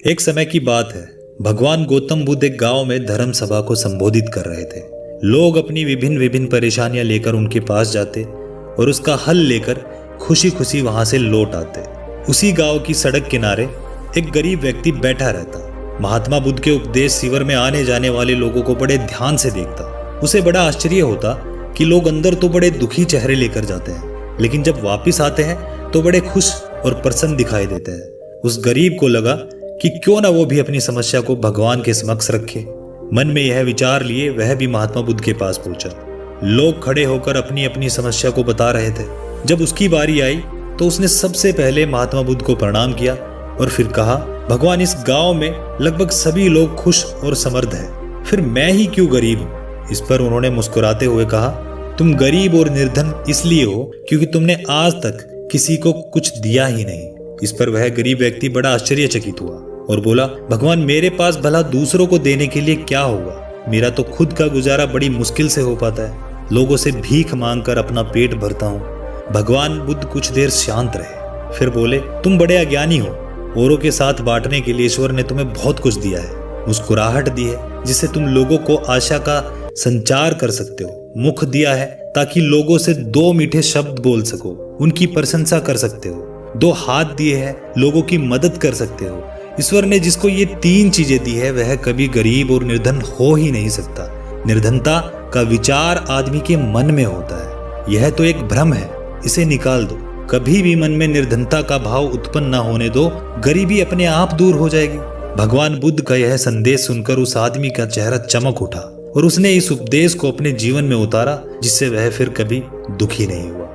एक समय की बात है। भगवान गौतम बुद्ध एक गांव में धर्म सभा को संबोधित कर रहे थे। लोग अपनी विभिन्न विभिन्न परेशानियां लेकर उनके पास जाते और उसका हल लेकर खुशी खुशी वहां से लौट आते। उसी गांव की सड़क किनारे एक गरीब व्यक्ति बैठा रहता। महात्मा बुद्ध के उपदेश शिविर में आने जाने वाले लोगों को बड़े ध्यान से देखता। उसे बड़ा आश्चर्य होता कि लोग अंदर तो बड़े दुखी चेहरे लेकर जाते हैं, लेकिन जब वापिस आते हैं तो बड़े खुश और प्रसन्न दिखाई देते हैं। उस गरीब को लगा कि क्यों ना वो भी अपनी समस्या को भगवान के समक्ष रखे। मन में यह विचार लिए वह भी महात्मा बुद्ध के पास पहुंचा। लोग खड़े होकर अपनी अपनी समस्या को बता रहे थे। जब उसकी बारी आई तो उसने सबसे पहले महात्मा बुद्ध को प्रणाम किया और फिर कहा, भगवान, इस गांव में लगभग सभी लोग खुश और समृद्ध हैं, फिर मैं ही क्यों गरीब हूँ। इस पर उन्होंने मुस्कुराते हुए कहा, तुम गरीब और निर्धन इसलिए हो क्योंकि तुमने आज तक किसी को कुछ दिया ही नहीं। इस पर वह गरीब व्यक्ति बड़ा आश्चर्यचकित हुआ और बोला, भगवान, मेरे पास भला दूसरों को देने के लिए क्या होगा। मेरा तो खुद का गुजारा बड़ी मुश्किल से हो पाता है। लोगों से भीख मांगकर अपना पेट भरता हूँ। भगवान बुद्ध कुछ देर शांत रहे, फिर बोले, तुम बड़े अज्ञानी हो। औरों के साथ बांटने के लिए ईश्वर ने तुम्हें बहुत कुछ दिया है। मुस्कुराहट दी है जिससे तुम लोगों को आशा का संचार कर सकते हो। मुख दिया है ताकि लोगों से दो मीठे शब्द बोल सको, उनकी प्रशंसा कर सकते हो। दो हाथ दिए हैं, लोगों की मदद कर सकते हो। ईश्वर ने जिसको ये तीन चीजें दी है वह कभी गरीब और निर्धन हो ही नहीं सकता। निर्धनता का विचार आदमी के मन में होता है। यह तो एक भ्रम है, इसे निकाल दो। कभी भी मन में निर्धनता का भाव उत्पन्न न होने दो, गरीबी अपने आप दूर हो जाएगी। भगवान बुद्ध का यह संदेश सुनकर उस आदमी का चेहरा चमक उठा और उसने इस उपदेश को अपने जीवन में उतारा, जिससे वह फिर कभी दुखी नहीं हुआ।